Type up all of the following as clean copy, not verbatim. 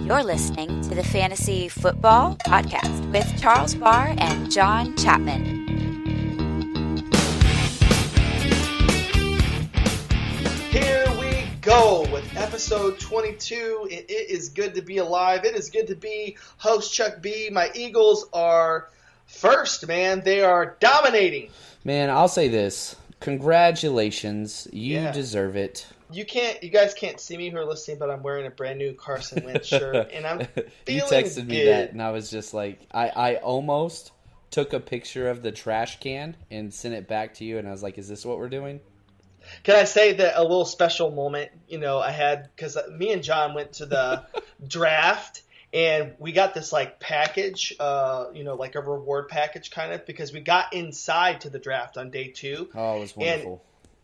You're listening to the Fantasy Football Podcast with Charles Barr and John Chapman. Here we go with episode 22. It is good to be alive. It is good to be host Chuck B. My Eagles are first, man. They are dominating. Man, I'll say this. Congratulations. You deserve it. You guys can't see me who are listening, but I'm wearing a brand new Carson Wentz shirt, and I'm feeling You texted me good. that, and I was just like, I almost took a picture of the trash can and sent it back to you, and I was like, is this what we're doing? Can I say that a little special moment, I had, because me and John went to the draft, and we got this, package, like a reward package kind of, because we got inside to the draft on day 2. Oh, it was wonderful. And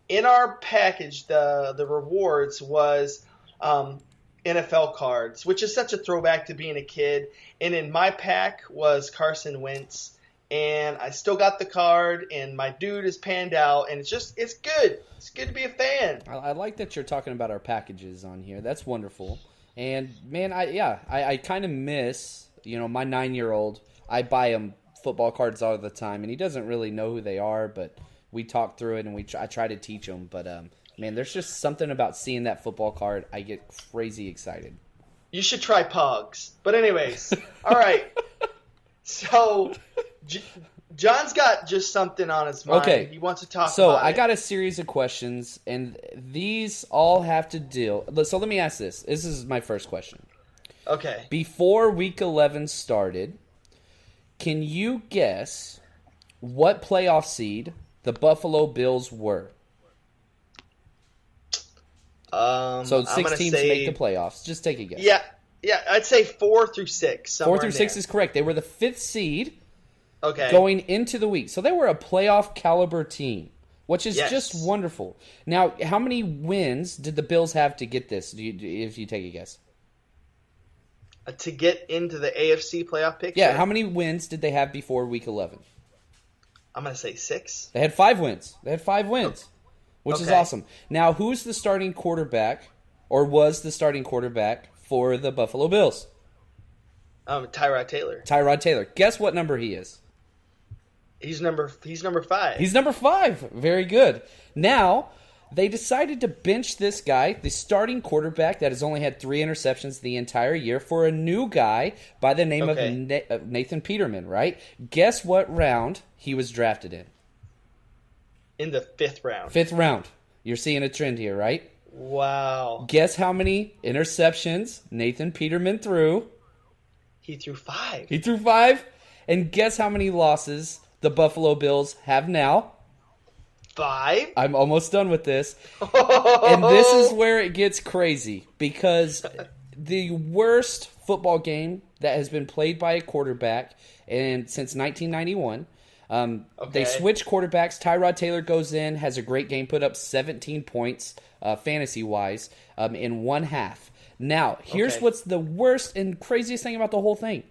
in our package, the rewards was NFL cards, which is such a throwback to being a kid. And in my pack was Carson Wentz. And I still got the card, and my dude is panned out, and it's good. It's good to be a fan. I like that you're talking about our packages on here. That's wonderful. And, man, I kind of miss, my 9-year-old. I buy him football cards all the time, and he doesn't really know who they are, but we talk through it, and I try to teach him. But, man, there's just something about seeing that football card. I get crazy excited. You should try Pogs. But anyways, all right. So John's got just something on his mind. Okay. He wants to talk so about I got a series of questions, and these all have to deal. So let me ask this. This is my first question. Okay. Before Week 11 started, can you guess what playoff seed the Buffalo Bills were? So 6 teams make the playoffs. Just take a guess. Yeah, I'd say 4 through 6. 4 through 6 is correct. They were the 5th seed going into the week. So they were a playoff caliber team, which is just wonderful. Now, how many wins did the Bills have to get this, if you take a guess? To get into the AFC playoff picture? Yeah, how many wins did they have before Week 11? I'm going to say 6. They had 5 wins. Which is awesome. Now, who's the starting quarterback, or was the starting quarterback for the Buffalo Bills? Tyrod Taylor. Tyrod Taylor. Guess what number he is? He's number 5. He's number 5. Very good. Now, they decided to bench this guy, the starting quarterback that has only had 3 interceptions the entire year, for a new guy by the name of Nathan Peterman, right? Guess what round he was drafted in? In the 5th round. 5th round. You're seeing a trend here, right? Wow. Guess how many interceptions Nathan Peterman threw? He threw 5. He threw 5. And guess how many losses the Buffalo Bills have now? 5? I'm almost done with this. And this is where it gets crazy, because the worst football game that has been played by a quarterback since 1991. They switch quarterbacks. Tyrod Taylor goes in, has a great game, put up 17 points fantasy-wise in one half. Now, here's what's the worst and craziest thing about the whole thing.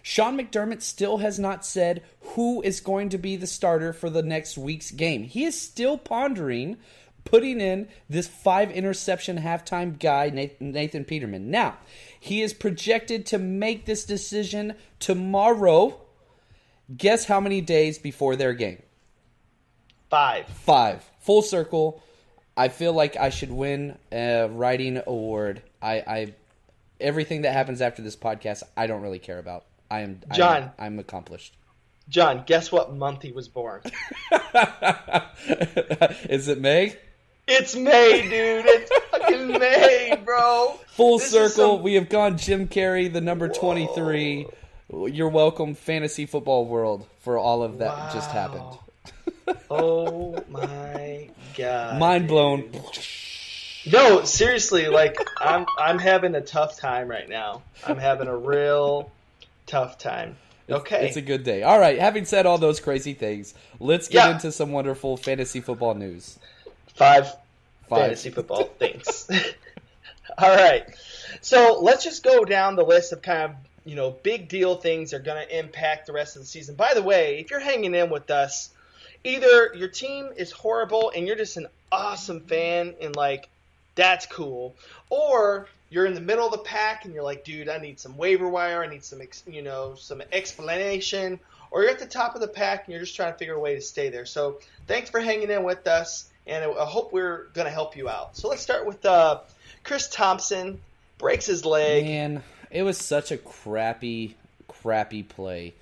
Sean McDermott still has not said who is going to be the starter for the next week's game. He is still pondering putting in this 5-interception halftime guy, Nathan Peterman. Now, he is projected to make this decision tomorrow. Guess how many days before their game? 5. 5. Full circle. I feel like I should win a writing award. Everything that happens after this podcast, I don't really care about. I'm accomplished. John, guess what month he was born? Is it May? It's May, dude. It's fucking May, bro. Full circle. We have gone Jim Carrey, the number 23. You're welcome, fantasy football world, for all of that just happened. Oh my god! Mind blown. No, seriously, I'm having a tough time right now. I'm having a real tough time. Okay, it's a good day. All right. Having said all those crazy things, let's get into some wonderful fantasy football news. 5 fantasy football things. All right, so let's just go down the list of kind of big deal things that are going to impact the rest of the season. By the way, if you're hanging in with us, either your team is horrible and you're just an awesome fan and That's cool. Or you're in the middle of the pack and you're like, dude, I need some waiver wire. I need some, some explanation. Or you're at the top of the pack and you're just trying to figure a way to stay there. So thanks for hanging in with us, and I hope we're going to help you out. So let's start with Chris Thompson. Breaks his leg. Man, it was such a crappy play.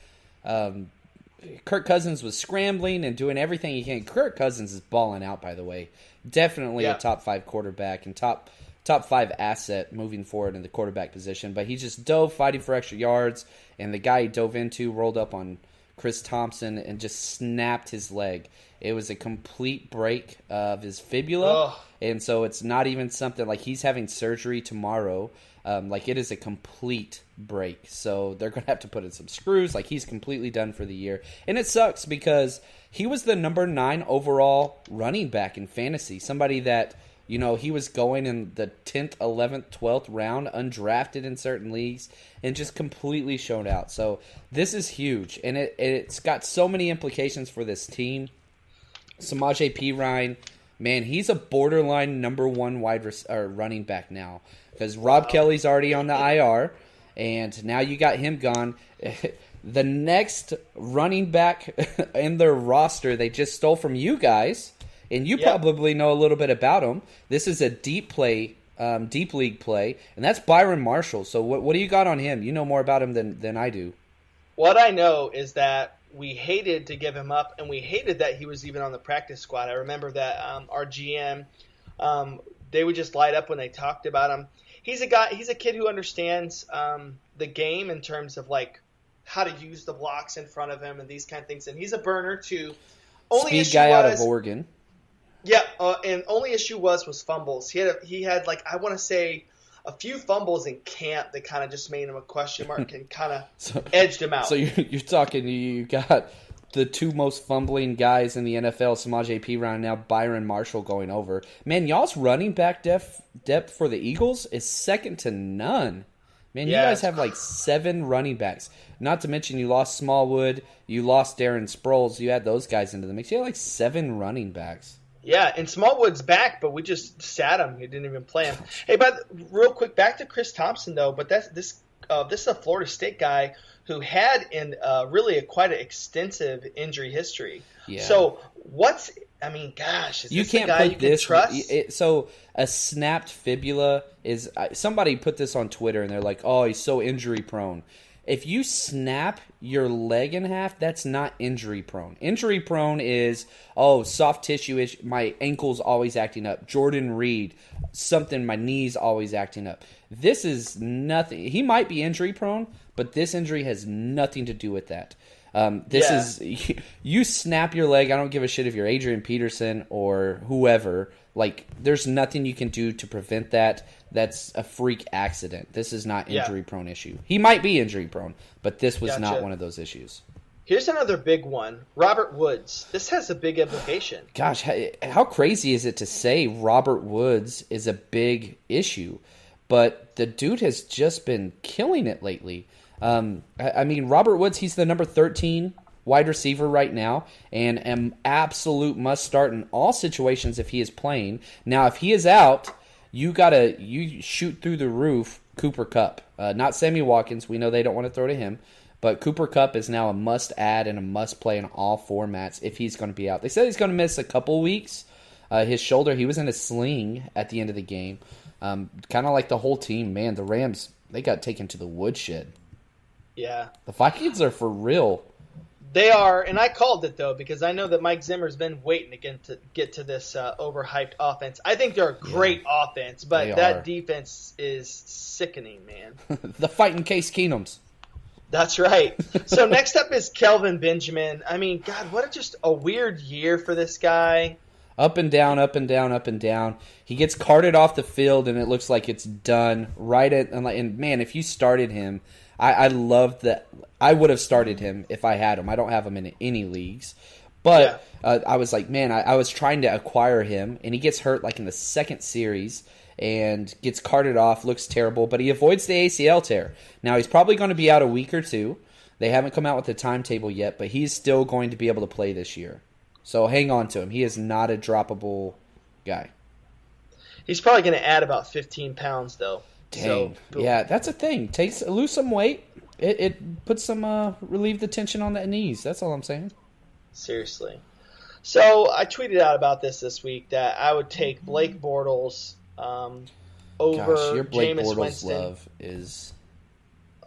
Kirk Cousins was scrambling and doing everything he can. Kirk Cousins is balling out, by the way. Definitely a top 5 quarterback and top 5 asset moving forward in the quarterback position. But he just dove fighting for extra yards, and the guy he dove into rolled up on Chris Thompson and just snapped his leg. It was a complete break of his fibula, and so it's not even something like he's having surgery tomorrow. Like, it is a complete break. So they're going to have to put in some screws. Like, he's completely done for the year. And it sucks because he was the number 9 overall running back in fantasy. Somebody that, he was going in the 10th, 11th, 12th round, undrafted in certain leagues, and just completely showed out. So this is huge. And it's got so many implications for this team. Samaje Perine, man, he's a borderline number 1 running back now. Because Rob Kelly's already on the IR, and now you got him gone. The next running back in their roster they just stole from you guys, and you probably know a little bit about him. This is a deep league play, and that's Byron Marshall. So what do you got on him? You know more about him than I do. What I know is that we hated to give him up, and we hated that he was even on the practice squad. I remember that our GM, they would just light up when they talked about him. He's a kid who understands the game in terms of like how to use the blocks in front of him and these kind of things. And he's a burner too. Speed guy out of Oregon. Yeah, and only issue was fumbles. He had like, I want to say, a few fumbles in camp that kind of just made him a question mark and kind of edged him out. So you're talking, you got the 2 most fumbling guys in the NFL, Samaje Perine, and now Byron Marshall going over. Man, y'all's running back depth for the Eagles is second to none. Man, you guys have like 7 running backs. Not to mention you lost Smallwood, you lost Darren Sproles. You had those guys into the mix. You had like 7 running backs. Yeah, and Smallwood's back, but we just sat him. We didn't even play him. Hey, but real quick, back to Chris Thompson though. But this is a Florida State guy who had really quite an extensive injury history. Yeah. So gosh, is you this can't a guy put you this, can trust? So a snapped fibula is somebody put this on Twitter and they're like, oh, he's so injury prone. If you snap your leg in half, that's not injury prone. Injury prone is, soft tissue, my ankle's always acting up. Jordan Reed, my knee's always acting up. This is nothing. He might be injury prone, but this injury has nothing to do with that. Is you snap your leg. I don't give a shit if you're Adrian Peterson or whoever. Like, there's nothing you can do to prevent that. That's a freak accident. This is not injury-prone issue. He might be injury-prone, but this was not one of those issues. Here's another big one. Robert Woods. This has a big implication. Gosh, how crazy is it to say Robert Woods is a big issue? But the dude has just been killing it lately. Robert Woods, he's the number 13 wide receiver right now, and an absolute must start in all situations if he is playing. Now, if he is out, you shoot through the roof Cooper Kupp. Not Sammy Watkins. We know they don't want to throw to him. But Cooper Kupp is now a must-add and a must-play in all formats if he's going to be out. They said he's going to miss a couple weeks. His shoulder, he was in a sling at the end of the game. Kind of like the whole team. Man, the Rams, they got taken to the woodshed. Yeah. The Vikings are for real. They are, and I called it, though, because I know that Mike Zimmer's been waiting again to get to this overhyped offense. I think they're a great offense, but that defense is sickening, man. The fighting Case Keenums. That's right. So next up is Kelvin Benjamin. I mean, God, what just a weird year for this guy. Up and down, up and down, up and down. He gets carted off the field, and it looks like it's done. And man, if you started him, I love that. I would have started him if I had him. I don't have him in any leagues. But I was like, man, I was trying to acquire him, and he gets hurt like in the second series and gets carted off, looks terrible, but he avoids the ACL tear. Now, he's probably going to be out a week or two. They haven't come out with the timetable yet, but he's still going to be able to play this year. So hang on to him. He is not a droppable guy. He's probably going to add about 15 pounds, though. Dang. So, yeah, that's a thing. Lose some weight. It puts some relieve the tension on the knees. That's all I'm saying. Seriously. So I tweeted out about this week that I would take Blake Bortles over Gosh, your Blake Jameis Bortles Winston. love is...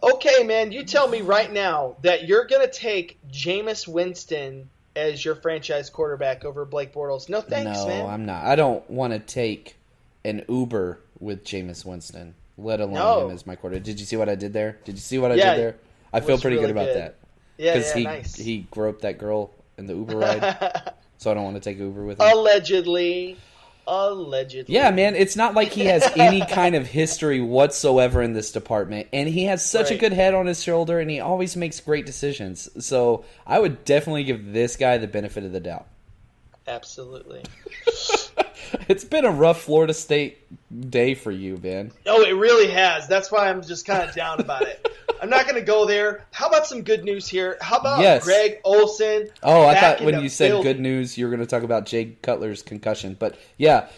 Okay, man, you tell me right now that you're going to take Jameis Winston as your franchise quarterback over Blake Bortles. No thanks, man. No, I'm not. I don't want to take an Uber with Jameis Winston, let alone him as my quarterback. Did you see what I did there? Did I did there? I feel pretty really good about good. that. Yeah, Because nice. he groped that girl in the Uber ride, so I don't want to take Uber with him. Allegedly. Yeah, man, it's not like he has any kind of history whatsoever in this department, and he has such a good head on his shoulder, and he always makes great decisions. So I would definitely give this guy the benefit of the doubt. Absolutely. It's been a rough Florida State day for you, man. Oh, it really has. That's why I'm just kind of down about it. I'm not going to go there. How about some good news here? How about Greg Olsen? Oh, I thought when you said good news, you were going to talk about Jay Cutler's concussion. But, yeah,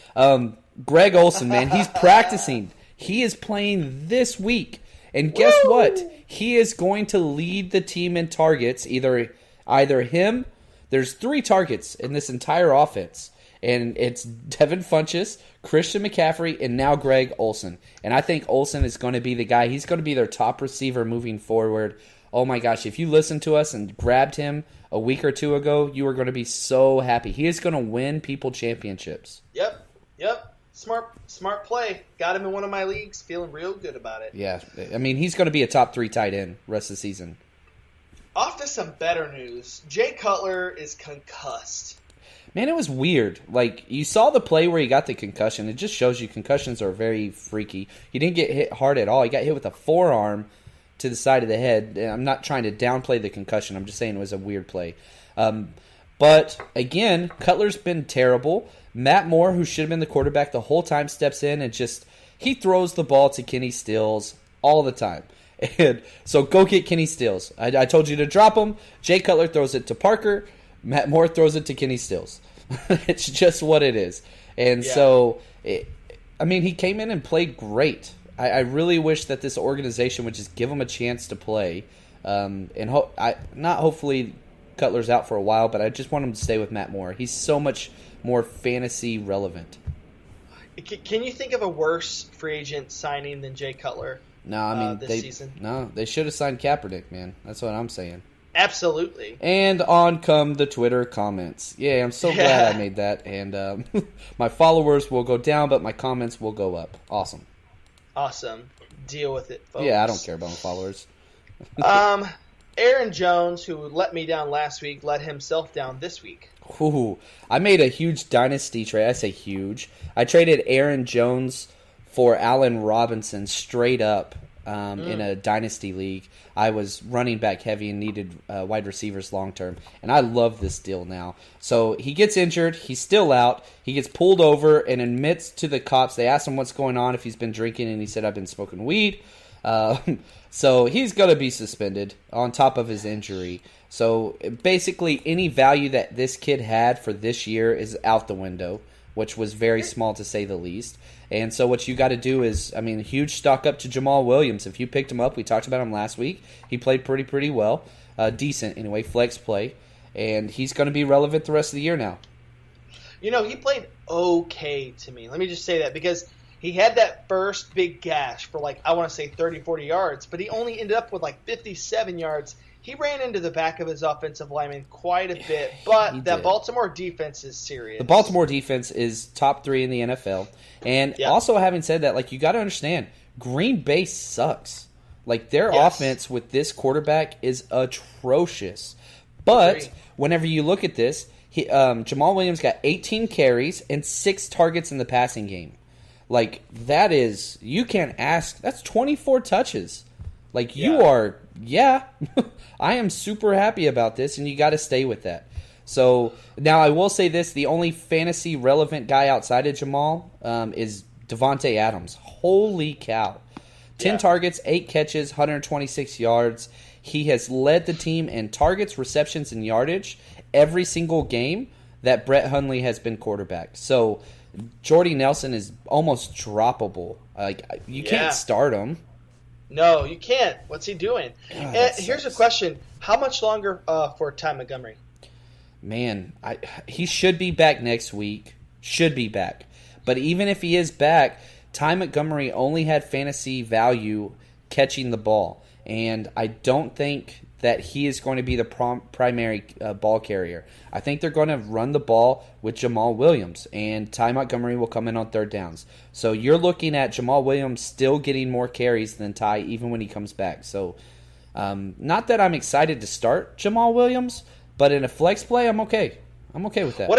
Greg Olsen, man, he's practicing. He is playing this week. And guess what? He is going to lead the team in targets. Either him, there's 3 targets in this entire offense. And it's Devin Funchess, Christian McCaffrey, and now Greg Olsen. And I think Olsen is going to be the guy. He's going to be their top receiver moving forward. Oh, my gosh. If you listened to us and grabbed him a week or 2 ago, you are going to be so happy. He is going to win people championships. Yep. Smart play. Got him in one of my leagues. Feeling real good about it. Yeah. I mean, he's going to be a top 3 tight end rest of the season. Off to some better news. Jay Cutler is concussed. Man, it was weird. Like, you saw the play where he got the concussion. It just shows you concussions are very freaky. He didn't get hit hard at all. He got hit with a forearm to the side of the head. I'm not trying to downplay the concussion. I'm just saying it was a weird play. But, again, Cutler's been terrible. Matt Moore, who should have been the quarterback the whole time, steps in and he throws the ball to Kenny Stills all the time. And so go get Kenny Stills. I told you to drop him. Jay Cutler throws it to Parker. Matt Moore throws it to Kenny Stills. It's just what it is. And so, he came in and played great. I really wish that this organization would just give him a chance to play. Not hopefully Cutler's out for a while, but I just want him to stay with Matt Moore. He's so much more fantasy relevant. Can you think of a worse free agent signing than Jay Cutler? No, this season? No, they should have signed Kaepernick, man. That's what I'm saying. Absolutely. And on come the Twitter comments. Yeah, I'm so glad I made that. And my followers will go down, but my comments will go up. Awesome. Deal with it, folks. Yeah, I don't care about my followers. Aaron Jones, who let me down last week, let himself down this week. Ooh, I made a huge dynasty trade. I say huge. I traded Aaron Jones for Allen Robinson straight up in a dynasty league. I was running back heavy and needed wide receivers long term, and I love this deal now. So he gets injured. He's still out. He gets pulled over and admits to the cops. They asked him what's going on, if he's been drinking, and he said, I've been smoking weed. So he's going to be suspended on top of his injury. So basically any value that this kid had for this year is out the window, which was very small to say the least. And so what you got to do is, huge stock up to Jamal Williams. If you picked him up, we talked about him last week. He played pretty well. Decent, anyway, flex play. And he's going to be relevant the rest of the year now. He played okay to me. Let me just say that because he had that first big gash for 30, 40 yards, but he only ended up with 57 yards. He ran into the back of his offensive lineman quite a bit, but that Baltimore defense is serious. The Baltimore defense is top 3 in the NFL. And also having said that, you got to understand, Green Bay sucks. Their offense with this quarterback is atrocious. But whenever you look at this, Jamal Williams got 18 carries and 6 targets in the passing game. That is, you can't ask, that's 24 touches. You are, I am super happy about this, and you got to stay with that. So, now I will say this, the only fantasy relevant guy outside of Jamal is Devontae Adams. Holy cow. 10 targets, 8 catches, 126 yards. He has led the team in targets, receptions, and yardage every single game that Brett Hundley has been quarterback. So, Jordy Nelson is almost droppable. Like you can't start him. No, you can't. What's he doing? Here's a question: how much longer for Ty Montgomery? Man, he should be back next week. Should be back. But even if he is back, Ty Montgomery only had fantasy value catching the ball. And I don't think that he is going to be the primary ball carrier. I think they're going to run the ball with Jamal Williams, and Ty Montgomery will come in on third downs. So you're looking at Jamal Williams still getting more carries than Ty even when he comes back. So not that I'm excited to start Jamal Williams, but in a flex play, I'm okay. I'm okay with that. What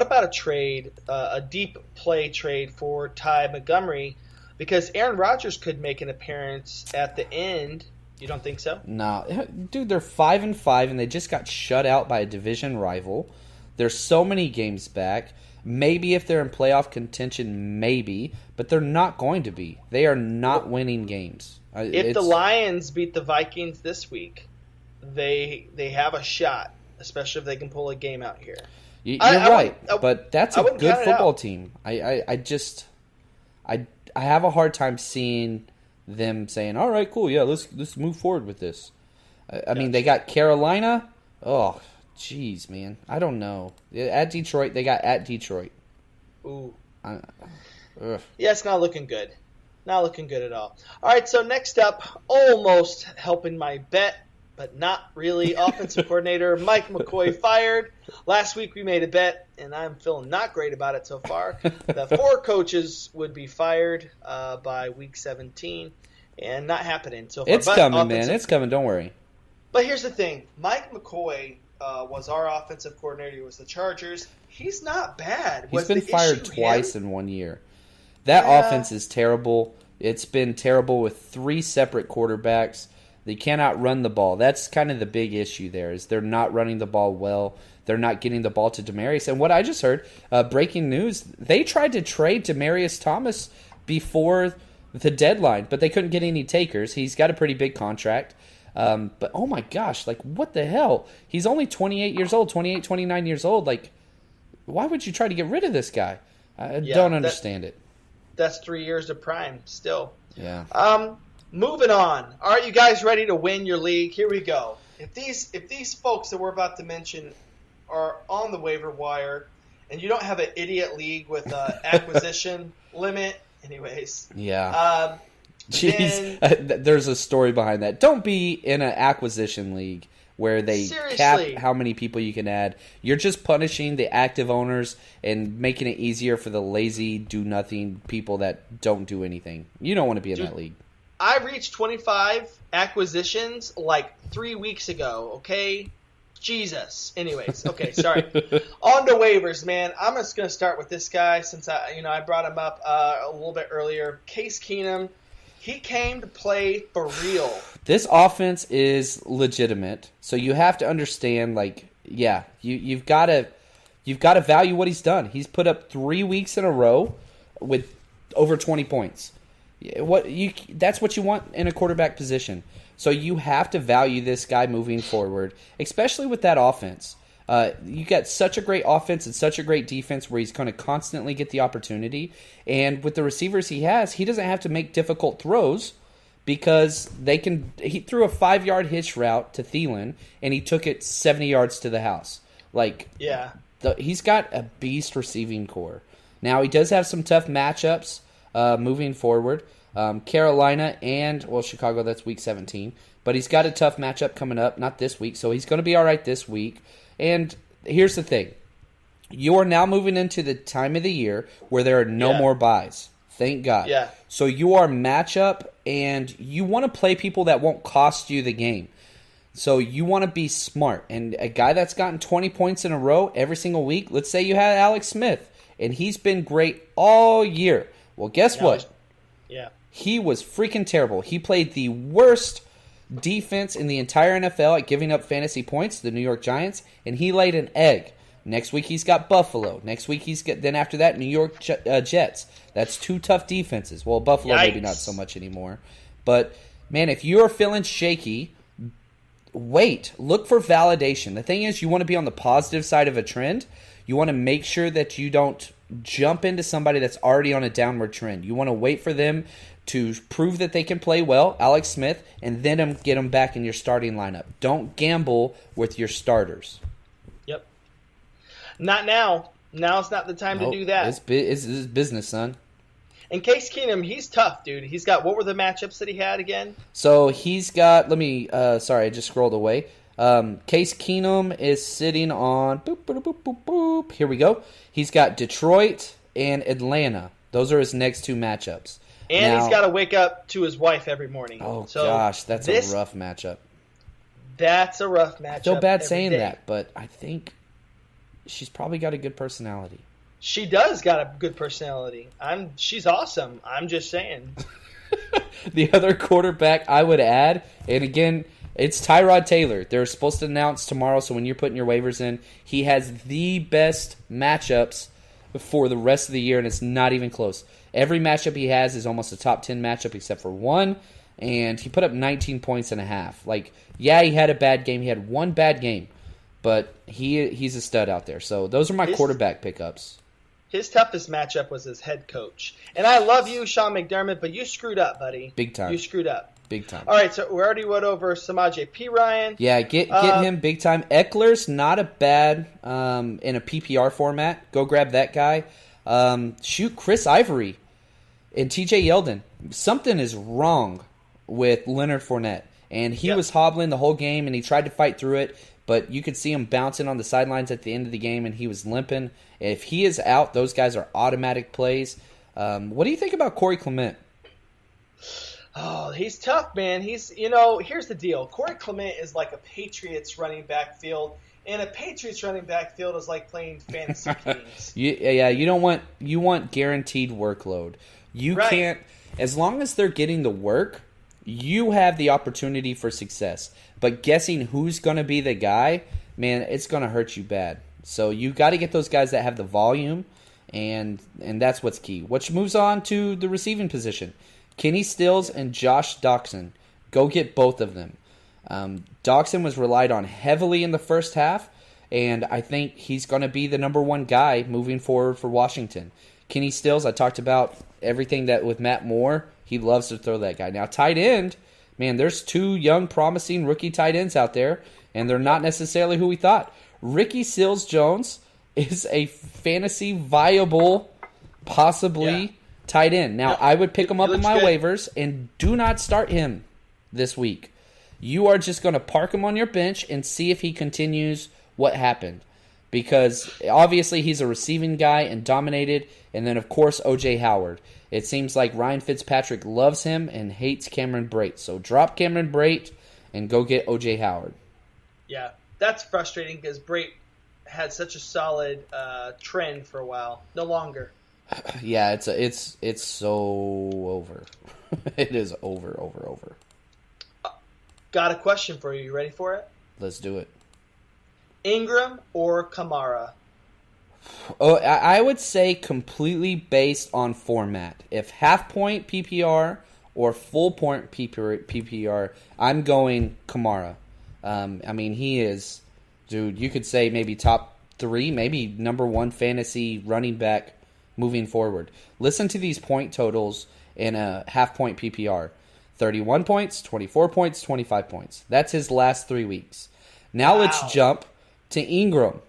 about a trade, a deep play trade for Ty Montgomery? Because Aaron Rodgers could make an appearance at the end. You don't think so? No, dude, they're 5-5, and they just got shut out by a division rival. There's so many games back. Maybe if they're in playoff contention, maybe, but they're not going to be. They are not winning games. If the Lions beat the Vikings this week, they have a shot, especially if they can pull a game out here. You're right, but that's a good football team. I have a hard time seeing them saying, all right, cool, yeah, let's move forward with this. I mean, they got Carolina. Oh, jeez, man. I don't know. At Detroit, they got at Detroit. Ooh. Yeah, it's not looking good. Not looking good at all. All right, so next up, almost helping my bet, but not really. Offensive coordinator Mike McCoy fired. Last week we made a bet, and I'm feeling not great about it so far. The 4 coaches would be fired by week 17, and not happening so far. It's coming, man. It's coming. Don't worry. But here's the thing. Mike McCoy was our offensive coordinator. He was the Chargers. He's not bad. He's been fired twice in 1 year. That offense is terrible. It's been terrible with 3 separate quarterbacks. They cannot run the ball. That's kind of the big issue there, is they're not running the ball well. They're not getting the ball to Demaryius. And what I just heard, breaking news, they tried to trade Demaryius Thomas before the deadline, but they couldn't get any takers. He's got a pretty big contract. But, oh my gosh, like, what the hell? He's only 28 years old, 28, 29 years old. Like, why would you try to get rid of this guy? I don't understand it. That's 3 years of prime still. Yeah. Moving on. All right, you guys ready to win your league? Here we go. If these folks that we're about to mention are on the waiver wire, and you don't have an idiot league with an acquisition limit, anyways. Yeah. Jeez, there's a story behind that. Don't be in an acquisition league where they cap how many people you can add. You're just punishing the active owners and making it easier for the lazy, do-nothing people that don't do anything. You don't want to be in that league. I reached 25 acquisitions like 3 weeks ago, okay? Jesus. Anyways, okay, sorry. On to waivers, man. I'm just going to start with this guy since I brought him up a little bit earlier. Case Keenum, he came to play for real. This offense is legitimate, so you have to understand, like, yeah, you've got to value what he's done. He's put up 3 weeks in a row with over 20 points. That's what you want in a quarterback position. So you have to value this guy moving forward, especially with that offense. You got such a great offense and such a great defense where he's going to constantly get the opportunity. And with the receivers he has, he doesn't have to make difficult throws because he threw a 5-yard hitch route to Thielen and he took it 70 yards to the house. Like, yeah, he's got a beast receiving core. Now he does have some tough matchups moving forward. Carolina and, Chicago, that's week 17. But he's got a tough matchup coming up, not this week, so he's going to be all right this week. And here's the thing. You are now moving into the time of the year where there are no more buys. Thank God. Yeah. So you are matchup, and you want to play people that won't cost you the game. So you want to be smart. And a guy that's gotten 20 points in a row every single week, let's say you had Alex Smith, and he's been great all year. Well, guess what? Yeah. He was freaking terrible. He played the worst defense in the entire NFL at giving up fantasy points, the New York Giants, and he laid an egg. Next week he's got Buffalo. Next week then after that, New York Jets. That's 2 tough defenses. Well, Buffalo maybe not so much anymore. But, man, if you're feeling shaky, wait. Look for validation. The thing is, you want to be on the positive side of a trend. You want to make sure that you don't jump into somebody that's already on a downward trend. You want to wait for them to prove that they can play well, Alex Smith, and then get them back in your starting lineup. Don't gamble with your starters. Yep. Not now. Now's not the time to do that. It's business, son. And Case Keenum, he's tough, dude. He's got, what were the matchups that he had again? So he's got, sorry, I just scrolled away. Case Keenum is sitting on, boop, boop, boop, boop, boop. Here we go. He's got Detroit and Atlanta. Those are his next two matchups. And he's got to wake up to his wife every morning. Oh, gosh, that's a rough matchup. That's a rough matchup. I feel bad saying that, but I think she's probably got a good personality. She does got a good personality. She's awesome. I'm just saying. The other quarterback I would add, and again, it's Tyrod Taylor. They're supposed to announce tomorrow, so when you're putting your waivers in, he has the best matchups for the rest of the year, and it's not even close. Every matchup he has is almost a top 10 matchup except for one, and he put up 19 points and a half. He had a bad game. He had one bad game, but he's a stud out there. So those are my quarterback pickups. His toughest matchup was his head coach. And I love you, Sean McDermott, but you screwed up, buddy. Big time. You screwed up. Big time. All right, so we already went over Samaje Perine. Yeah, get him big time. Eckler's not a bad in a PPR format. Go grab that guy. Shoot Chris Ivory and TJ Yeldon. Something is wrong with Leonard Fournette. And he was hobbling the whole game, and he tried to fight through it. But you could see him bouncing on the sidelines at the end of the game, and he was limping. If he is out, those guys are automatic plays. What do you think about Corey Clement? Oh, he's tough, man. Here's the deal. Corey Clement is like a Patriots running back field, and a Patriots running back field is like playing fantasy games. You want guaranteed workload. You can't, as long as they're getting the work, you have the opportunity for success. But guessing who's going to be the guy, man, it's going to hurt you bad. So you got to get those guys that have the volume, and that's what's key. Which moves on to the receiving position. Kenny Stills and Josh Doxson. Go get both of them. Doxson was relied on heavily in the first half, and I think he's going to be the number one guy moving forward for Washington. Kenny Stills, I talked about everything that with Matt Moore. He loves to throw that guy. Now, tight end, man, there's two young, promising rookie tight ends out there, and they're not necessarily who we thought. Ricky Seals-Jones is a fantasy viable, possibly tight end. Now, I would pick him up in my waivers, and do not start him this week. You are just going to park him on your bench and see if he continues what happened. Because obviously he's a receiving guy and dominated, and then, of course, O.J. Howard. It seems like Ryan Fitzpatrick loves him and hates Cameron Brate. So drop Cameron Brate and go get O.J. Howard. Yeah, that's frustrating because Brate had such a solid trend for a while. No longer. Yeah, it's so over. It is over. Got a question for you. You ready for it? Let's do it. Ingram or Kamara? Oh, I would say completely based on format. If half-point PPR or full-point PPR, I'm going Kamara. He is, dude, you could say maybe top 3, maybe number 1 fantasy running back moving forward. Listen to these point totals in a half-point PPR. 31 points, 24 points, 25 points. That's his last 3 weeks. Now let's jump to Ingram.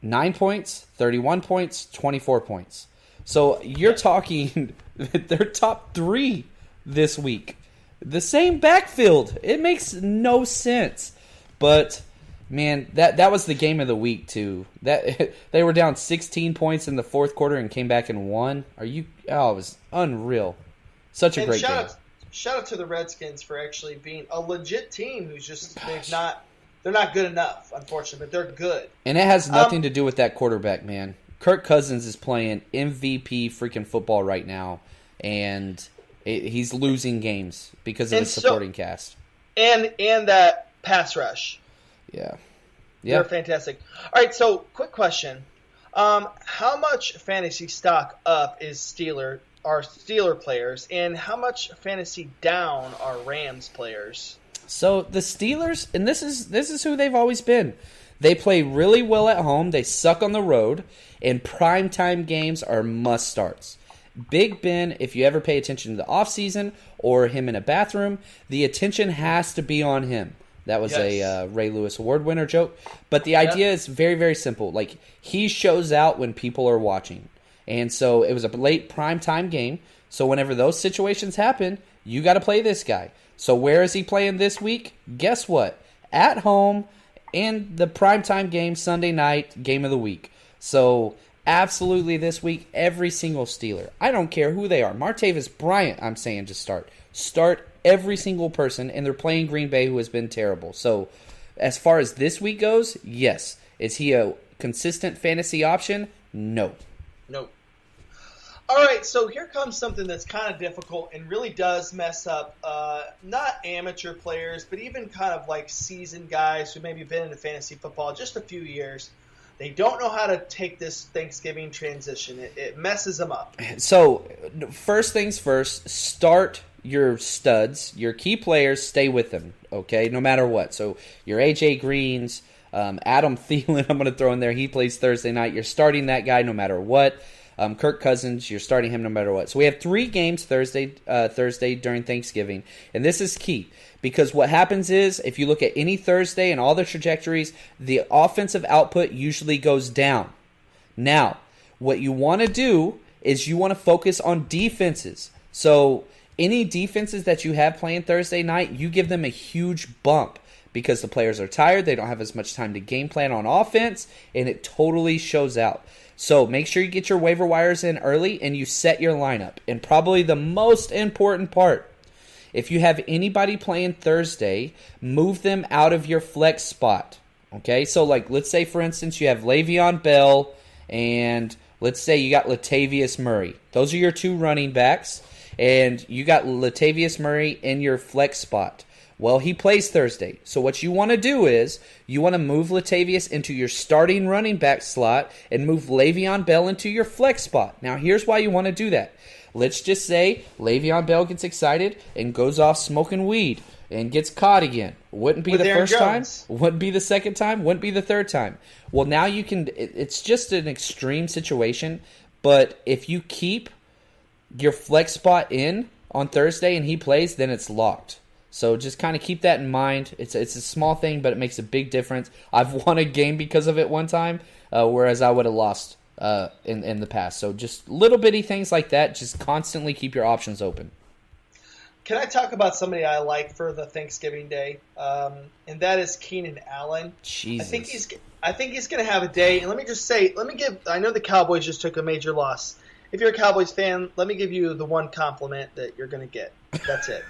9 points, 31 points, 24 points. So you're talking they're top 3 this week. The same backfield. It makes no sense. But man, that was the game of the week too. That they were down 16 points in the fourth quarter and came back and won. It was unreal. Such a great game. Shout out to the Redskins for actually being a legit team who's just they're not good enough, unfortunately, but they're good. And it has nothing to do with that quarterback, man. Kirk Cousins is playing MVP freaking football right now, and he's losing games because of his supporting cast. And that pass rush. Yeah. They're fantastic. All right, so quick question. How much fantasy stock up is Steeler players, and how much fantasy down are Rams players? So the Steelers, and this is who they've always been. They play really well at home. They suck on the road. And primetime games are must-starts. Big Ben, if you ever pay attention to the offseason or him in a bathroom, the attention has to be on him. That was a Ray Lewis Award winner joke. But the idea is very, very simple. Like, he shows out when people are watching. And so it was a late primetime game. So whenever those situations happen, you got to play this guy. So where is he playing this week? Guess what? At home and the primetime game, Sunday night, game of the week. So absolutely this week, every single Steeler. I don't care who they are. Martavis Bryant, I'm saying to start. Start every single person, and they're playing Green Bay, who has been terrible. So as far as this week goes, yes. Is he a consistent fantasy option? No. Nope. All right, so here comes something that's kind of difficult and really does mess up not amateur players, but even kind of like seasoned guys who maybe been into fantasy football just a few years. They don't know how to take this Thanksgiving transition. It messes them up. So first things first, start your studs, your key players, stay with them, okay, no matter what. So your A.J. Greens, Adam Thielen, I'm going to throw in there. He plays Thursday night. You're starting that guy no matter what. Kirk Cousins, you're starting him no matter what. So we have 3 games Thursday during Thanksgiving, and this is key because what happens is if you look at any Thursday and all the trajectories, the offensive output usually goes down. Now, what you want to do is you want to focus on defenses. So any defenses that you have playing Thursday night, you give them a huge bump because the players are tired, they don't have as much time to game plan on offense, and it totally shows out. So make sure you get your waiver wires in early and you set your lineup. And probably the most important part, if you have anybody playing Thursday, move them out of your flex spot. Okay, so like let's say for instance you have Le'Veon Bell and let's say you got Latavius Murray. Those are your 2 running backs and you got Latavius Murray in your flex spot. Well, he plays Thursday. So what you want to do is you want to move Latavius into your starting running back slot and move Le'Veon Bell into your flex spot. Now, here's why you want to do that. Let's just say Le'Veon Bell gets excited and goes off smoking weed and gets caught again. Wouldn't be the first time. Wouldn't be the second time. Wouldn't be the third time. Well, now you can – it's just an extreme situation. But if you keep your flex spot in on Thursday and he plays, then it's locked. So just kind of keep that in mind. It's a small thing, but it makes a big difference. I've won a game because of it one time, whereas I would have lost in the past. So just little bitty things like that. Just constantly keep your options open. Can I talk about somebody I like for the Thanksgiving day? And that is Keenan Allen. Jesus. I think he's going to have a day. And let me just say, I know the Cowboys just took a major loss. If you're a Cowboys fan, let me give you the one compliment that you're going to get. That's it.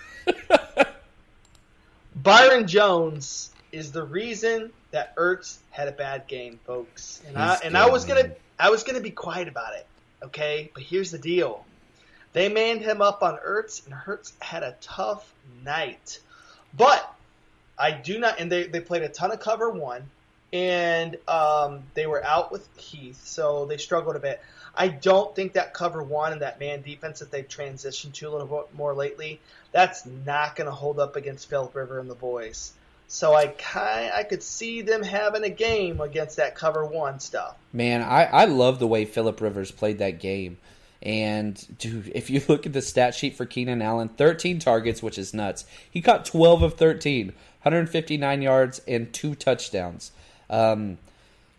Byron Jones is the reason that Ertz had a bad game, folks. And I was gonna be quiet about it, okay? But here's the deal: they manned him up on Ertz, and Ertz had a tough night. But I do not, and they played a ton of cover 1, and they were out with Heath, so they struggled a bit. I don't think that cover 1 and that man defense that they've transitioned to a little bit more lately, that's not going to hold up against Philip Rivers and the boys. So I could see them having a game against that cover 1 stuff. Man, I love the way Philip Rivers played that game. And, dude, if you look at the stat sheet for Keenan Allen, 13 targets, which is nuts. He caught 12 of 13, 159 yards, and 2 touchdowns.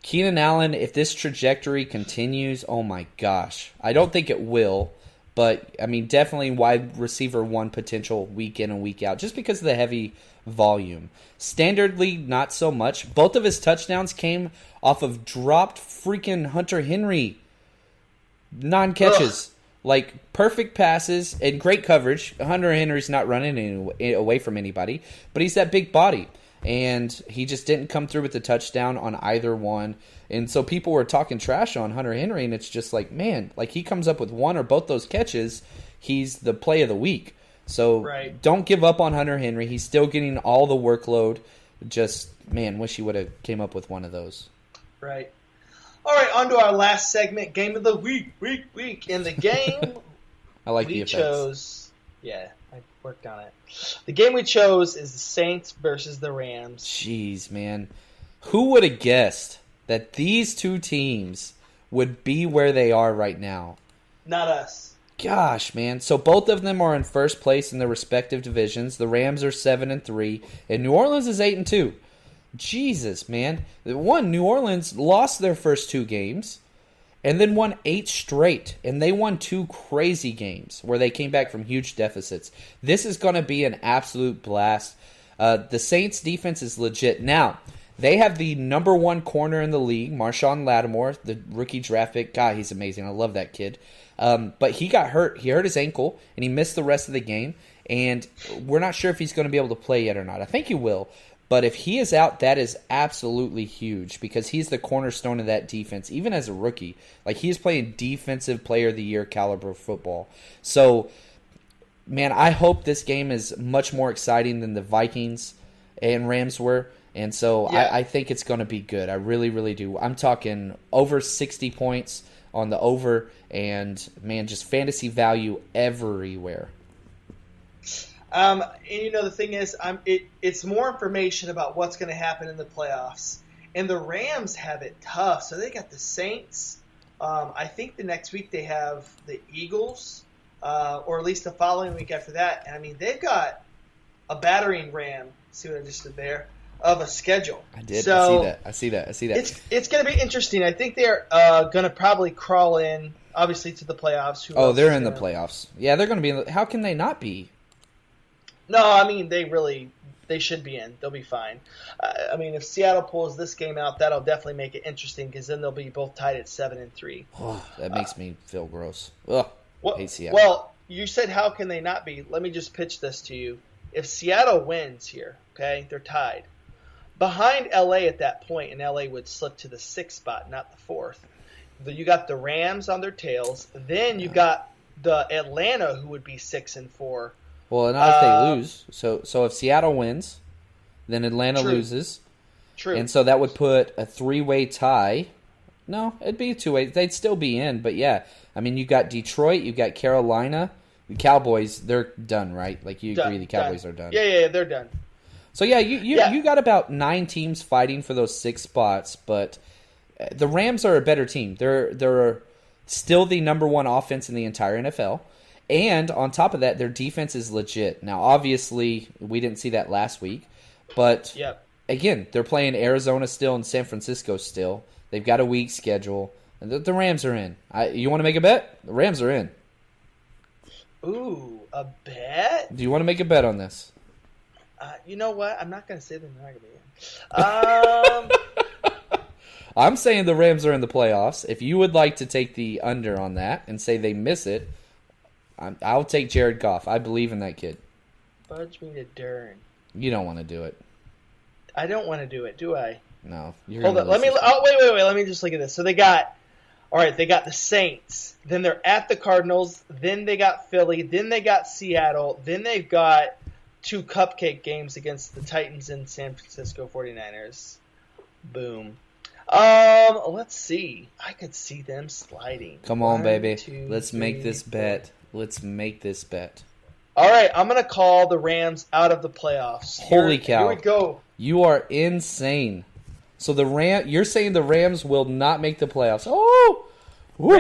Keenan Allen, if this trajectory continues, oh my gosh. I don't think it will, but, I mean, definitely wide receiver 1 potential week in and week out, just because of the heavy volume. Standardly, not so much. Both of his touchdowns came off of dropped freaking Hunter Henry non-catches. Like, perfect passes and great coverage. Hunter Henry's not running away from anybody, but he's that big body. And he just didn't come through with the touchdown on either one. And so people were talking trash on Hunter Henry, and it's just like, man, like he comes up with one or both those catches, he's the play of the week. So Don't give up on Hunter Henry. He's still getting all the workload. Just, man, wish he would have came up with one of those. Right. All right, on to our last segment, game of the week. In the game I like the effects. Yeah, I worked on it. The game we chose is the Saints versus the Rams. Jeez, man. Who would have guessed that these two teams would be where they are right now? Not us. Gosh, man. So both of them are in first place in their respective divisions. The Rams are 7-3, and New Orleans is 8-2. Jesus, man. New Orleans lost their first 2 games and then won 8 straight. And they won 2 crazy games where they came back from huge deficits. This is going to be an absolute blast. The Saints defense is legit. Now, they have the number 1 corner in the league, Marshawn Lattimore, the rookie draft pick. God, he's amazing. I love that kid. But he got hurt. He hurt his ankle, and he missed the rest of the game. And we're not sure if he's going to be able to play yet or not. I think he will. But if he is out, that is absolutely huge because he's the cornerstone of that defense, even as a rookie. Like, he's playing Defensive Player of the Year caliber football. So, man, I hope this game is much more exciting than the Vikings and Rams were. And so Yeah. I think it's going to be good. I really, really do. I'm talking over 60 points on the over and, man, just fantasy value everywhere. And the thing is, it's more information about what's going to happen in the playoffs. And the Rams have it tough. So they got the Saints. I think the next week they have the Eagles, or at least the following week after that. And, I mean, they've got a battering ram, see what I just did there, of a schedule. I did. So I see that. It's going to be interesting. I think they're going to probably crawl in, obviously, to the playoffs. They're in the playoffs. Yeah, they're going to be in the – how can they not be? No, I mean, they should be in. They'll be fine. I mean, if Seattle pulls this game out, that'll definitely make it interesting because then they'll be both tied at 7-3. Oh, that makes me feel gross. Ugh, hate Seattle. Well, you said how can they not be? Let me just pitch this to you. If Seattle wins here, okay, they're tied. Behind LA at that point, and LA would slip to the 6th spot, not the 4th. You got the Rams on their tails. Then you got the Atlanta, who would be 6-4. Well, not if they lose. So if Seattle wins, then Atlanta loses. True. And so that would put a 3-way tie. No, it'd be a 2-way. They'd still be in, but yeah. I mean, you got Detroit, you got Carolina. The Cowboys, they're done, right? Like, you agree the Cowboys are done. Yeah, they're done. So, yeah, you got about 9 teams fighting for those 6 spots, but the Rams are a better team. They're still the number 1 offense in the entire NFL. And on top of that, their defense is legit. Now, obviously, we didn't see that last week. But, again, they're playing Arizona still and San Francisco still. They've got a weak schedule. And the Rams are in. You want to make a bet? The Rams are in. Ooh, a bet? Do you want to make a bet on this? You know what? I'm not going to say they're not going to be in. I'm saying the Rams are in the playoffs. If you would like to take the under on that and say they miss it, I'll take Jared Goff. I believe in that kid. Fudge me to Dern. You don't want to do it. I don't want to do it, do I? No. Hold on. Wait. Let me just look at this. So they got the Saints. Then they're at the Cardinals. Then they got Philly. Then they got Seattle. Then they've got 2 cupcake games against the Titans and San Francisco 49ers. Boom. Let's see. I could see them sliding. Come on, baby. Let's make this bet. Let's make this bet. All right, I'm going to call the Rams out of the playoffs. Holy cow. Here we go. You are insane. So you're saying the Rams will not make the playoffs. Oh! Woo.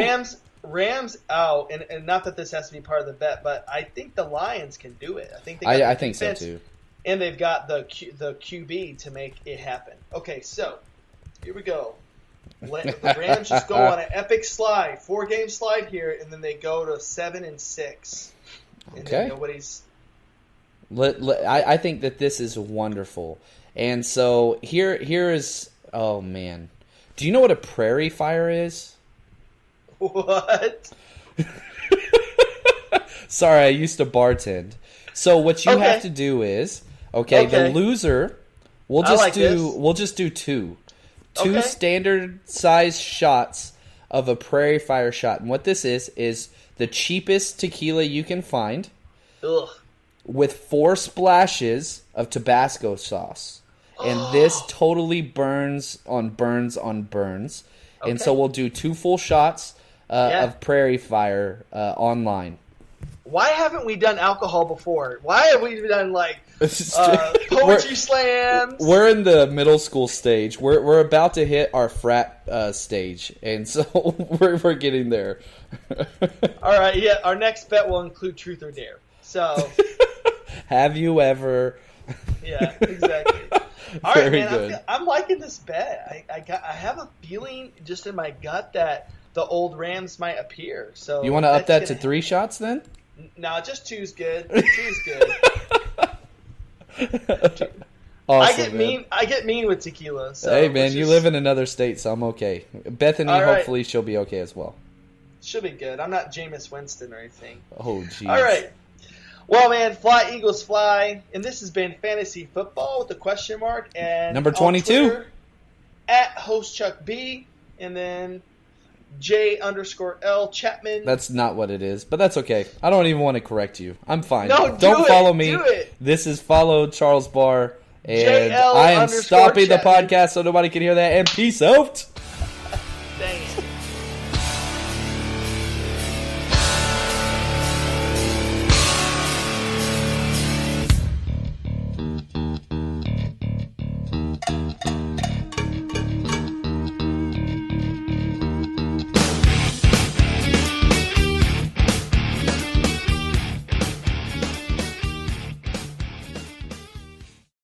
Rams out, and not that this has to be part of the bet, but I think the Lions can do it. I think so too. And they've got the QB to make it happen. Okay, so here we go. The Rams just go on an epic slide, 4-game slide here, and then they go to 7-6. And okay. Nobody's. I think that this is wonderful, and so here is. Oh man, do you know what a prairie fire is? What? Sorry, I used to bartend. So what you have to do is the loser. We'll just do two standard size shots of a prairie fire shot. And what this is the cheapest tequila you can find. Ugh. With 4 splashes of Tabasco sauce. And this totally burns on burns. And so we'll do 2 full shots of prairie fire online. why haven't we done alcohol before? Why have we done like poetry slams? We're in the middle school stage. We're about to hit our frat stage, and so we're getting there. All right, yeah. Our next bet will include truth or dare. So, have you ever? Yeah, exactly. All right, man. I'm liking this bet. I have a feeling just in my gut that the old Rams might appear. So you want to up that to 3 shots then? No, just 2's good. 2's good. Awesome, I get mean with tequila. So hey, man, you live in another state, so I'm okay. Bethany, hopefully she'll be okay as well. She'll be good. I'm not Jameis Winston or anything. Oh, jeez. All right. Well, man, fly, Eagles, fly. And this has been Fantasy Football with a question mark. And number 22. At host Chuck B. And then J_L Chapman. That's not what it is, but that's okay. I don't even want to correct you. I'm fine. No, don't follow me. Do it. This is follow Charles Barr, and JL I am stopping Chapman. the podcast so nobody can hear that. And peace out. Dang it.